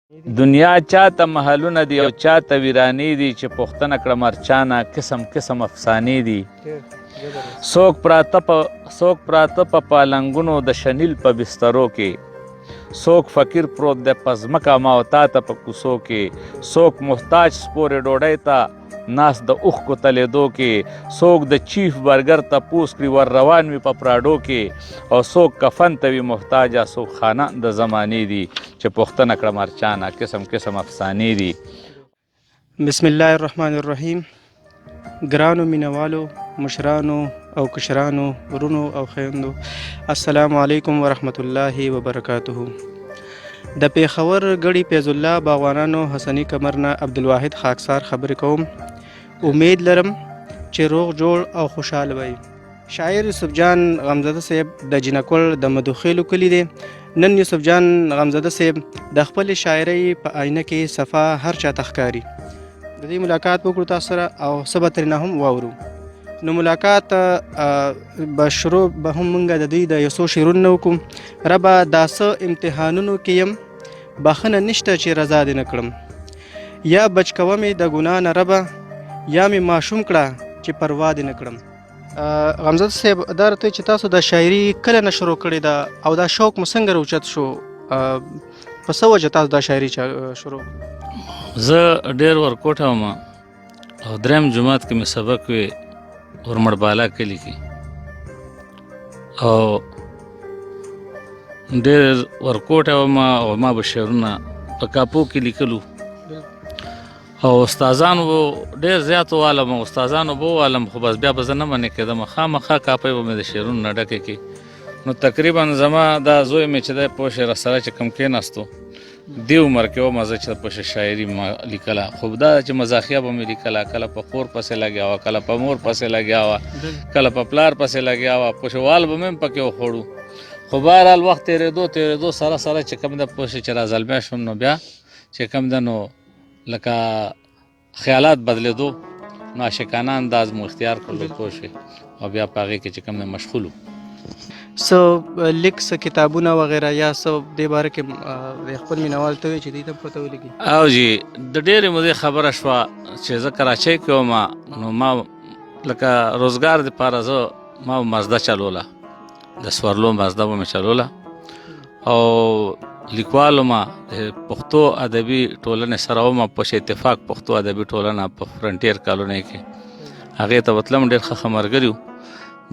دنیا چاته محلونه دي او چاته ویرانې دي چې پوښتنه کړه مرچانه قسم قسم افسانې دي څوک پراته په پالنګونو د شنیل په بسترو کې څوک فقیر پروت دی په ځمکه ما او تا ته په کوڅو کې څوک محتاج سپورې ډوډۍ ته ناس د اوښکو تلېدو کې څوک د چیف برګر ته پوس کړي ور روان وي په پراډو کې او څوک کفن ته وي محتاجه څوک خانه د زمانې دي چې پوښتنه کړه مرچانه قسم قسم افسانې دي. بسم الله الرحمن الرحیم. ګرانو مینوالو، مشرانو او کشرانو، ورونو او خویندو، السلام علیکم ورحمت الله وبرکاته. د پیښور ګړي فیض الله باغوانانو حسني کمر نه عبدالواحد خاکسار خبرې کوم. امید لرم چې روغ جوړ او خوشحاله وئ. شاعر یوسف جان غمزده صاحب د جنکول د مدوخیلو کلی دی. نن یوسف جان غمزده صاحب د خپل شاعرۍ په آینه کې صفا هر چاته ښکاري. د دې ملاقات وکړو تاسو سره او څه به ترېنه هم واورو. نو ملاقات به شروع به هم موږ د دوی د یو څو شعرونو وکړو. ربه دا څه امتحانونو کې یم بخښنه نشته چې رضا دې نه کړم، یا بچ کوه مې د ګناه نه ربه، یا مې ماشوم کړه چې پروا دې نه کړم. غمزده صاحب دا راته چې تاسو د شاعري کله نه شروع کړې ده او دا شوق مو څنګه راوچت شو؟ په څه وجه تاسو دا شاعري شروع؟ زه ډېر ورکوټه وم او درېیم جومات کې مې سبق وی ورمړ بالا کلي کې او ډېر ورکوټه وم او ما به شعرونه په کاپو کې لیکلو او استادانو ډېر زیات والم او استادانو به والم خو بس بیا به زه نه منې کېدم خامخا کاپۍ به مې د شعرونو نه ډکې کې. نو تقریبا زما دا زوی مې چې دی پوه شې راسره چې کوم کېناستو دې عمر کې وم زه چې پوه شې شاعري ما لیکله. خو دا چې مزاحیه به مې لیکله، کله په خور پسې لګیا وه، کله په مور پسې لګیا وه، کله په پلار پسې لګیا وه، پوه شې وال به مې هم پکې وخوړو. خو بهرحال وخت تېرېدو سره سره چې کوم ده پوه شې چې رازلمی شوم نو بیا چې کوم ده نو لکه خیالات بدلېدو نو عاشقانه انداز مو اختیار کړلو پوه شې او بیا په هغې کې چې کوم ده مشغول څه لیک څه کتابونه وغیره یا څه دې باره کې خپل مینوال ته وایي چې دوی ته پته ولیکي؟ او جی د ډېرې مودې خبره شوه چې زه کراچۍ کې وم نو ما لکه روزګار دپاره ما مازده چلوله، د سورلو مازده به مې چلوله او لیکوال وم د پښتو ادبي ټولنې سره وم په اتفاق پښتو ادبي ټولنه په فرنټیر کالونۍ کې هغې ته بتلم. ډېر ښه ملګري وو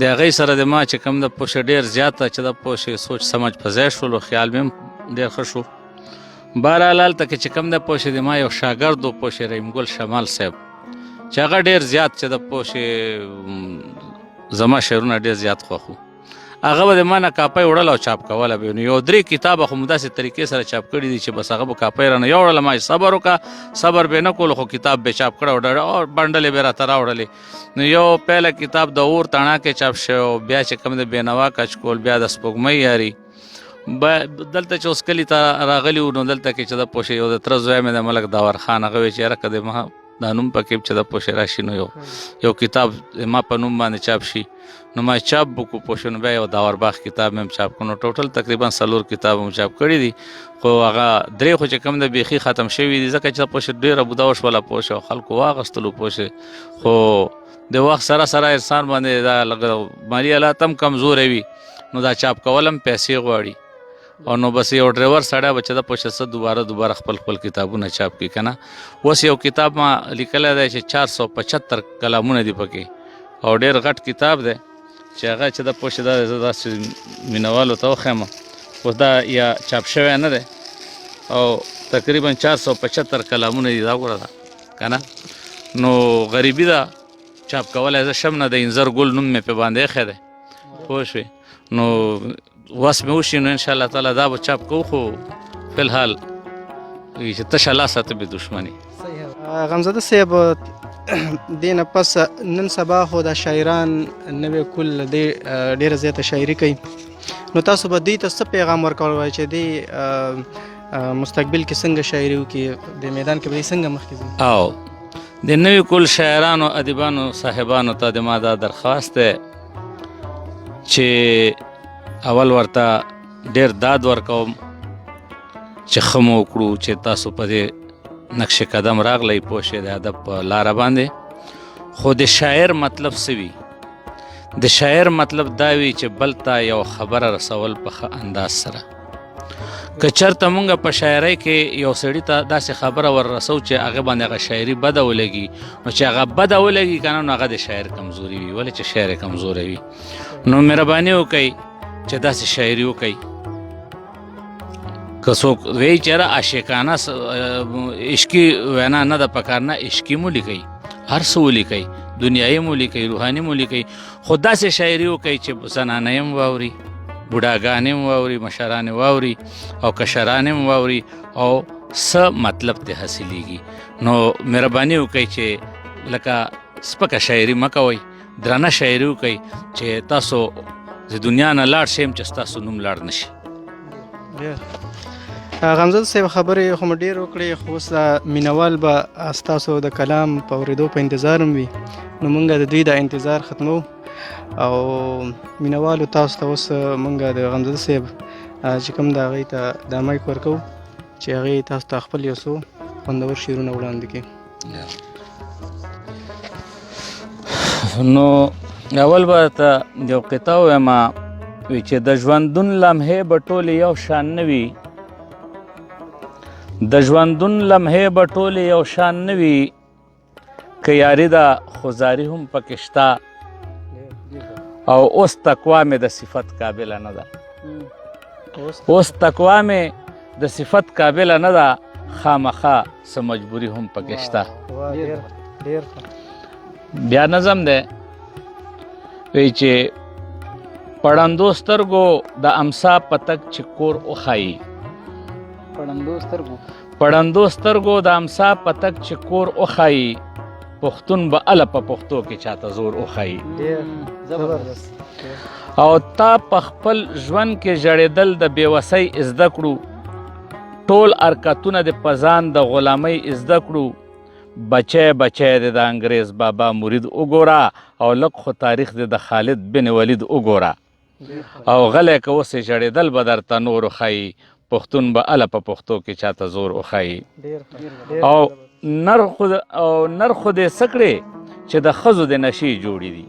د هغې سره د ما چې کوم د پوښې ډېر زیاته چې د پوښې سوچ سمج په ځای شولو خیال مې هم ډېر ښه شو. بهرحال هلته کې چې کوم د پوښې د ما یو شاګرد و پوښې رحیمګل شمال صاحب چې هغه ډېر زیات چې د پوښې زما شعرونه ډېر زیات خوښ وو. هغه به د ما نه کاپۍ وړله او چاپ کوله به نو یو 3 کتابه خو مو داسې طریقې سره چاپ کړي دي چې بس هغه به کاپۍ رانه یوړله ما صبر وکړه صبر به نه کولو خو کتاب به چاپ کړه او بنډلې به راته راوړلې. نو یو پیله کتاب د اور تڼا کې چاپ شوی او بیا چې کوم د بېنوا کچکول بیا د سپوږمۍ یاري دلته چې اوس کلي ته راغلي وو نو دلته کې چې د پوښې یو د تره زوی مې د ملک داور خان هغه وی چې یاره که د ما دا نوم پکې چې د پوښې راشي نو یو کتاب ما په نوم باندې چاپ شي نو ما چاپ وکړو پوښې نو بیا یو داورباغ کتاب مې هم چاپ کړو. نو ټوټل تقریبا 4 کتاب هم چاپ کړي دي خو هغه 3 خو چې کوم د بیخي ختم شوي دي ځکه چې پوښې ډېره بودا وشوله پوښې او خلکو واغستلو پوښې خو د وخت سره سره انسان باندې دا لږ مالي حالات هم کمزوری وي نو دا چاپ کول هم پیسې غواړي او نو بس یو ډرایور سړی به چې د پوښې څه دوباره خپل کتابونه چاپ کړي که نه. اوس یو کتاب ما لیکلی دی چې 475 کلامونه دي پکې او ډېر غټ کتاب دی چې هغه چې د پوښې دا زه داسې مینوالو ته وښیم اوس دا یا چاپ شوی نه دی او تقریبا 475 کلامونه دي دا ګوره ده که نه. نو غریبي ده چاپ کولی زه شم نه د انځر ګل نوم مې پې باندې ایښی دی پوه شوې نو وس مې وشي نو انشاءالله تعالی دا به چاپ کوو خو فی الحال چې تشه لاسه ته بې دشمني. غمزده صاحب دې نه پس نن سبا خو د شاعران نوی کل ډېره زیاته شاعري کوي نو تاسو به دوی ته څه پیغام ورکول وایي چې دې مستقبل کې څنګه شاعري وکړي د میدان کې به څنګه مخکې ځي؟ او د نوي کل شاعرانو ادیبانو صاحبانو ته د ما دا درخواست دی چې اول ورته ډېر داد ورکوم چې ښه مو وکړو چې تاسو په دې نقش قدم راغلی پوه شئ د ادب په لاره باندې. خو د شاعر مطلب څه وي؟ د شاعر مطلب دا وي چې بل ته یو خبره رسول په ښه انداز سره. که چېرته مونږ په شاعرۍ کې یو سړي ته داسې خبره ور رسو چې هغه باندې هغه شاعري بده ولګي، نو چې هغه بده ولګي که نه نو هغه د شاعر کمزوري وي. ولې چې شاعر یې کمزوری وي. نو مهرباني وکئ چې داسې شاعري وکئ. که څوک وایي چې یاره عاشقانه عشقي وینا نه ده پکار، نه عشقي مو لیکئ، هر څه ولیکئ، دنیایي مو لیکئ، روحاني مو لیکئ، خو داسې شاعري وکئ چې زنانه یې هم واوري، بوډاګانې هم واوري، مشران واوري او کشران هم واوري او څه مطلب ته حاصلېږي. نو مهرباني وکئ چې لکه سپکه شاعري مه کوئ، درنه شاعري وکئ چې تاسو د دنیا نه لاړ شئ چې ستاسو نوم لاړ نه شي. غمزده صاحب خبرې خو مې ډېر وکړې، خو اوس مینوال به ستاسو د کلام په اورېدو په انتظار هم وي. نو مونږ د دوی د انتظار ختمو او مینوالو تاسو ته اوس مونږ د غمزده صاحب چې کوم د هغې ته دا مایک ورکوو چې هغې تاسو ته خپل یو څو خوندور شعرونه وړاندې کړي. نو اول به ته یو قطعه ووایم چې د ژوندون لمحې به ټولې یو شان نه وي، د ژوندون لمحې به ټولې یو شان نه وي، که یاري ده خو زاري هم پکې شته، او اوس تقوا مې د صفت قابله نه ده، اوس تقوا مې د صفت قابله نه ده، خامخا څه مجبوري هم پکې شته. بیا نظم دی وایي چې پړندو سترګو د امسا پتک چې کور وښایي، پړندو سترګو د امسا پتک چې کور وښایي، پښتون به اله په پښتو کې چاته زور وښایي. او تا په خپل ژوند کې ژړېدل د بېوسۍ زده کړو، ټول حرکتونه د پځان د غلامۍ زده کړو، بچی بچی د انګریز بابا مرید وګوره، او لږ خو تاریخ د خالد بن ولید وګوره، او غلی که اوس ژړېدل به درته نور وښایي، پښتون به اله په پښتو کې چاته زور وښایي. او نر خو دې څه کړې چې د ښځو د نشې جوړې دي،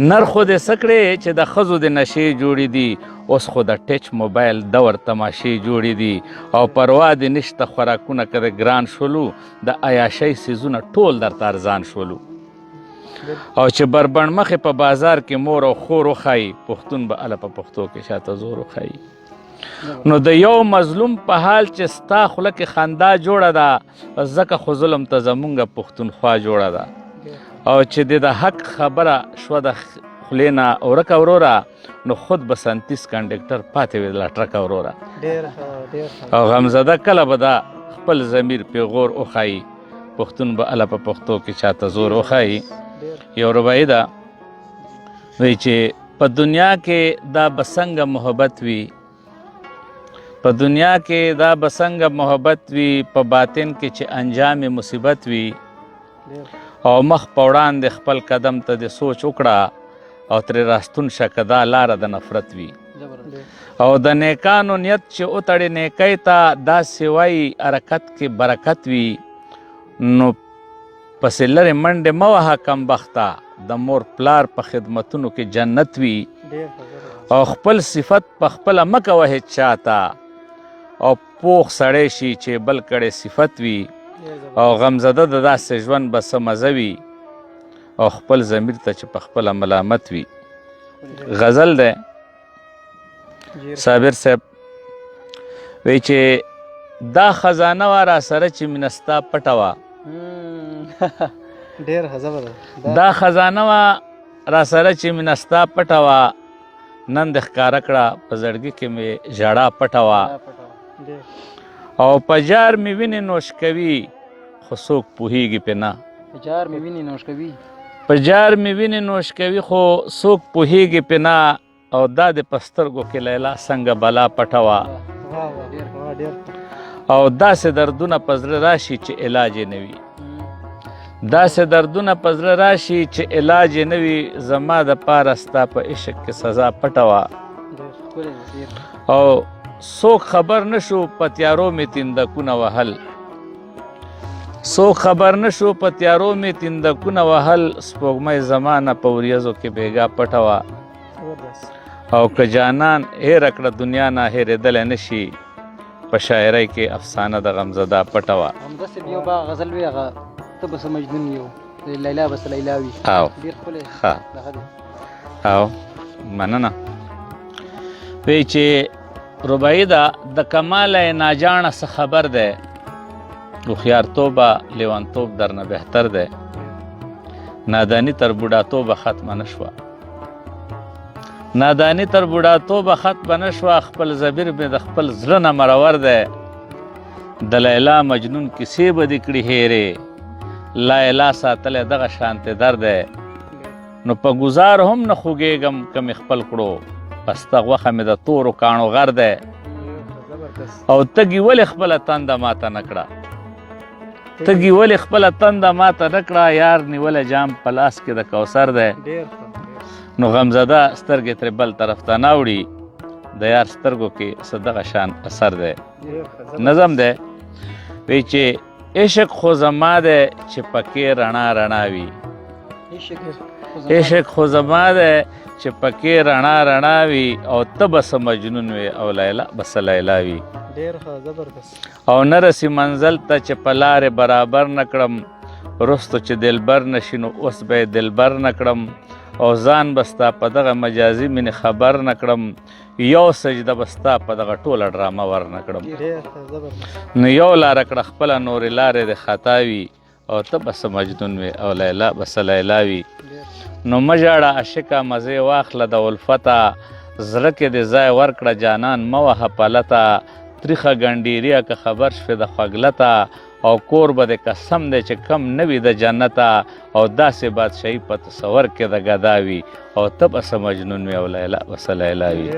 نر خو دې څه کړې چې د ښځو د نشې جوړې دي، اوس خو د ټچ موبایل دور تماشې جوړې دي، او پروا دې نشته خوراکونه که د ګران شولو، د عیاشۍ څیزونه ټول درته ارزان شولو، او چې بربڼ مخې په بازار کې مور او خور وښایي، پښتون به اله په پښتو کې شاته زور وښایي. نو د یو مظلوم په حال چې ستا خوله کې خندا جوړه ده، ځکه خو ظلم ته زمونږ پښتونخوا جوړه ده، او چې د حق خبره شوه د خولې نه ورکه وروره، نو خود به سنتیس کنډکټر پاتې وي له ټرکه وروره. او غمزده کله به دا خپل ضمیر پیغور وښایي، پښتون به اله په پښتو کې چاته زور وښایي. یو رباعي ده وایي چې په دنیا کې دا به څنګه محبت وي، په دنیا کې دا به څنګه محبت وي، په باطن کې چې انجام مصیبت وي، او مخ په وړاندې خپل قدم ته د سوچ وکړه، او ترې راستون شه که دا لاره د نفرت وي، او د نیکانو نیت چې وتړې نیکۍ ته، داسې وایي حرکت کې برکت وي، نو پسې لرې منډې مه وهه کمبخته، د مور پلار په خدمتونو کې جنت وي، او خپل صفت په خپله مه کوه هېڅ چاته، او پوخ سړی شي چې بل کړی صفت وي، او غمزده د داسې ژوند به څه مزه وي، او خپل ضمیر ته چې په خپله ملامت وي. غزل دی صابر صاحب وایي چې دا خزانه وه را سره چې مینه ستا پټه وه، دا خزانه وه را سره چې مینه ستا پټه وه، نن دې ښکاره کړه په زړګي کې مې ژړا پټه وه، او په جار مې وینې نوش کوي، خو څوک پوهېږي پې نه، په جار مې وینې نوش کوي، خو څوک پوهېږي پې نه، او دا د په سترګو کې لیلا څنګه بلا پټه وه، او داسې دردونه په زړه راشي چې علاج یې نه وي، داسې دردونه په زړه راشي چې علاج یې نه وي، زما دپاره ستا په عشق کې سزا پټه وه، او څوک خبر نشو په تیارو مې تندکونه وهل څوک خبر نشو په تیارو مې تندکونه وهل سپوږمۍ زمانه په وریځو کې بیګا پټه وه او که جانان هېره کړه دنیا نه هېرېدلی نه شي په شاعرۍ کې افسانه د غمزده پټه وه همداسې یو به غزل وي هغه ته بس مجنون یو لیلا بس لیلا وي او ډېر ښکلی ښه دغه دی او مننه وی چې رباعي ده د کماله ناجانه څه خبر دی هوښیارتوبه لیونتوب درنه بهتر دی نادانی تر بوډاتوبه ختمه نه شوه نادانی تر بوډاتوبه ختمه نه شوه خپل ضمیر مې د خپل زړه نه مرور دی د لیلا مجنون کیسې به دې کړي هېرې لیلا ساتلی دغه شانتې در دی نو په ګزار هم نه خوږېږم که مې خپل کړو پسته غوښه مې د تورو کاڼو غر دی او تږي ولې خپله تنده ماته نه کړه تږي ولې خپله تنده ماته نه کړه یار نیولی جام په لاس کې د کوثر دی نو غمزده سترګې ترې بل طرف ته نه وړي د یار سترګو کې څه دغه شان اثر دی نظم دی وی چې عشق خو زما دی چې پکې رڼا رڼا وي عشق خو زما دی چې پکې رڼا رڼا وي او ته به څه مجنون وي او لیلا به څه لیلا وي او نه رسي منزل ته چې په لارې برابر نه کړم رستو چې دلبر نشي نو اوس به یې دلبر نه کړم او ځان به ستا په دغه مجازي مینې خبر نه کړم یو سجده به ستا په دغه ټوله ډرامه ور نه کړم نو یو لاره کړه خپله نورې لارې د خطا وي او ته به څه مجنون وي او لیلا به څه لیلا وي نو مه ژاړه عاشقه مزې واخله د الفته زړه کې دې ځای ورکړه جانان مه وهه پلته تریخه ګنډیریه که خبر شوې د خوږلته او کور به د قسم دی چې کم نه وي د جنته او داسې بادشاهي په تصور کې د ګدا وي او ته به څه مجنون وي او لیلا به څه لیلا وي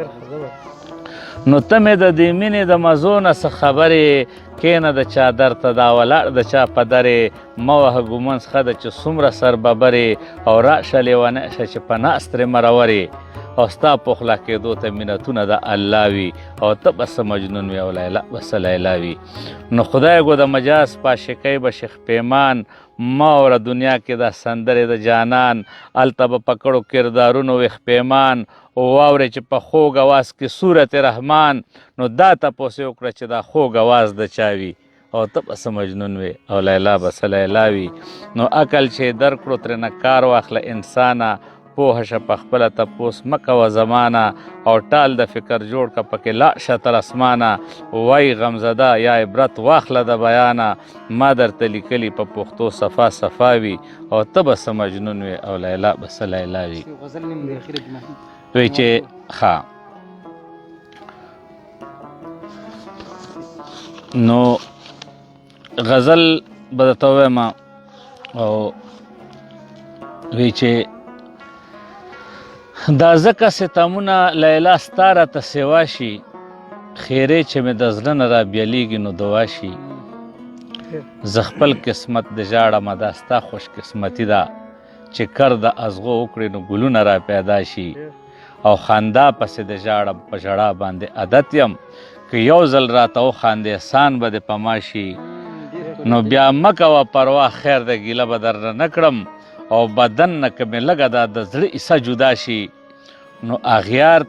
نو ته مې د دې مینې د مزو نه څه خبرې کینه د چادر ته دا ولاړ د چا په درې مه وهه ګومنځ ښه ده چې څومره سرببرې او راشه لیونی شه چې په ناست ترې مرورې او ستا پخلا کېدو ته منتونه د الله وي او ته به څه مجنون وي او لیلا به څه لیلا وي نو خدای ګو د مجاز پاشکۍ به شیخ پیمان ما اوره دنیا کې دا سندرې د جانان هلته به په کړو کردارونو ویښ پیمان واورې چې په خوږ اواز کې صورت رحمان نو دا تپوس یې وکړه چې دا خوږ اواز د چا وي او ته به څه مجنون وي او لیلا به څه لیلا وي نو عقل چې یې درکړو ترېنه کار واخله انسانه پوه شه په خپله تپوس مه کوه زمانه او ټال د فکر جوړ که پکې لاړ شه تر اسمانه وای غمزده یا عبرت واخله د بیانه ما درته لیکلي په پښتو صفا صفا وي او ته به څه مجنون وي او لیلا به څه لیلا وي وی چې ښه نو غزل به درته ووایم او وی چې دا ځکه ستمونه لیلا ستا راته سوا شي خیرې چې مې د زړه نه رابیلیږي نو دوا شي زه خپل قسمت د ژاړمه دا ستا خوش قسمتي ده چې کر د ازغو وکړې نو ګلونه را پیدا شي او خندا پسې د ژاړم په ژړا باندې عادت یم که یو ځل راته وخاندې احسان به دې په ما شي نو بیا مه کوه پروا خیر د ګیله به درنه نه کړم او بدن نه که مې لږه دا د زړه عیسه جدا شي نو اغیاره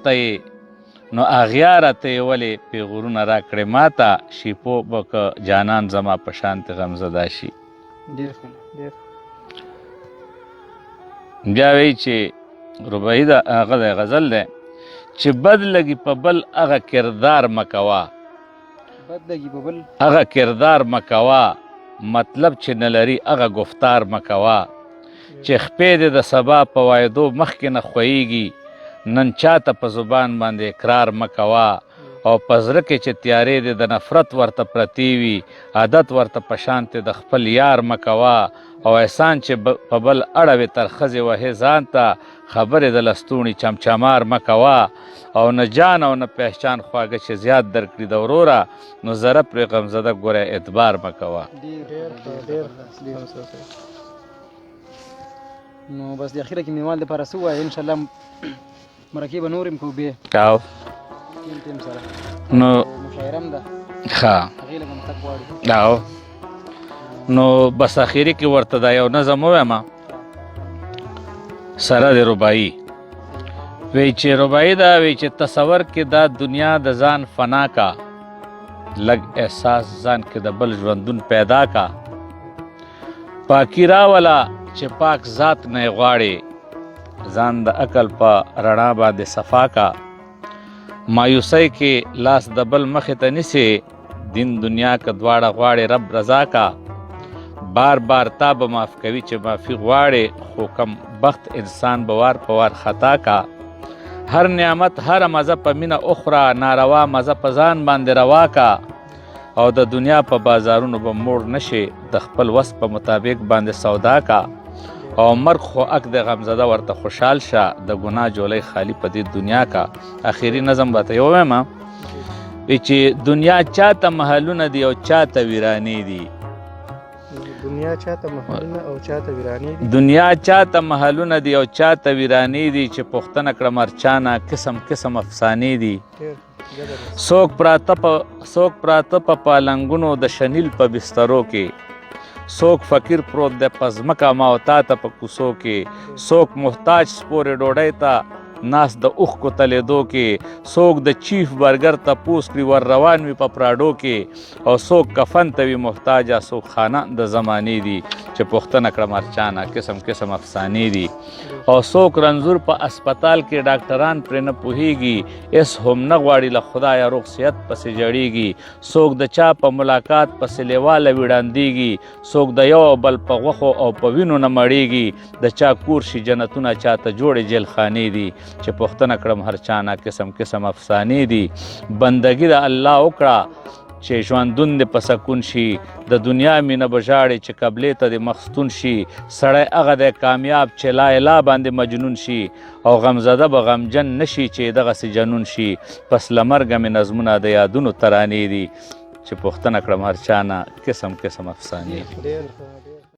ته یې ولې پیغورونه را کړې ما ته شیپو به که جانان زما په شانتې غمزده شي بیا وایي چې رباعي ده هغه دی غزل دی چې بد لګي په بل هغه کردار مه کوه هغه کردار مه کوه مطلب چې نه لري هغه گفتار مه کوه چې خپې دې د سبا په وایدو مخکې نه خویږي نن چاته په زبان باندې اقرار مه کوه او په زړه کې چې تیارې دې د نفرت ورته پرتې وي عادت ورته په شانتې د خپل یار مه کوه او احسان چې په بل اړوې تر ښځې وهې ځان ته خبرې د لستوڼي چمچمار مه کوه او نه جان او نه پهچان خواږه چې زیات درکړي د وروره نو ذره پرې غمزده ګوره اعتبار مه کوه نو بس د اخیره کې مینوال دپاره څه ووایه انشاءالله مرکې به نور هم کوو بیا ټیم سره نو مشاعره هم ده ښه هغې لږ هم تګ غواړي او نو بس اخیری کې ورته دا یو نظم ووایم سره د رباعي وی چې رباعي دا وی چې تصور کې دا دنیا د ځان فنا کا لږ احساس ځان کې د بل ژوندون پیدا کا پاکی راوله چې پاک ذات نه یې غواړې ځان د عقل په رڼا باندې صفا کا مایوسۍ کې لاس د بل مخې ته نیسې دین دنیا که دواړه غواړې رب رضا کا بار بار تا به معاف کوي چې معافي غواړې خو کم بخت انسان به وار په وار خطا کا هر نعمت هر مزه په مینه اخرى ناروا مزه په ځان باندې روا کا او د دنیا په بازارونو به موړ نشي د خپل وس په مطابق باندې سودا کا او مرګ خو اک د غمزده ورته خوشحال شه د ګناه جولۍ خالی په دې دنیا کا اخیری نظم به ته یې ووایم چې دنیا چاته محلونه دي او چاته ویرانې دي دنیا چاته محلونه او چاته ویرانې دي دنیا چاته محلونه دي او چاته ویرانې دي چې پوښتنه کړه مرچانه قسم قسم افسانې دي څوک پراته په پالنګونو د شنیل په بسترو کې څوک فقیر پروت دی په ځمکه ماوتا ته په کوڅو کې څوک محتاج سپورې ډوډۍ ته ناس د اوښکو تلیدو کې څوک د چیف برګر ته پوس کړي ور روان وي په پراډو کې او څوک کفن ته وي محتاجه څوک خانه د زمانې دي چې پوښتنه کړه مرچانه قسم قسم افسانې دي او څوک رنځور په اسپتال کې ډاکټران پرې نه پوهېږي اس هم نه غواړي له خدایه روغ صحت پسې جړېږي څوک د چا په ملاقات پسې لیواله ویړاندېږي څوک د یو بل په غوښو او په وینو نه مړېږي د چا کور شي جنتونه چاته جوړې جیلخانې دي چې پوښتنه کړم هر چانه قسم قسم افسانې دي بندګي د الله وکړه چې ژوندون دې په سکون شي د دنیا مینه به ژاړې چې قبلې ته دې مخستون شي سړی هغه دی کامیاب چې لا اله باندې مجنون شي او غمزده به غمجن نشي چې دغسې جنون شي پس له مرګه مې نظمونه د یادونو ترانې دي چې پوښتنه کړم هر چانه قسم قسم افسانې دي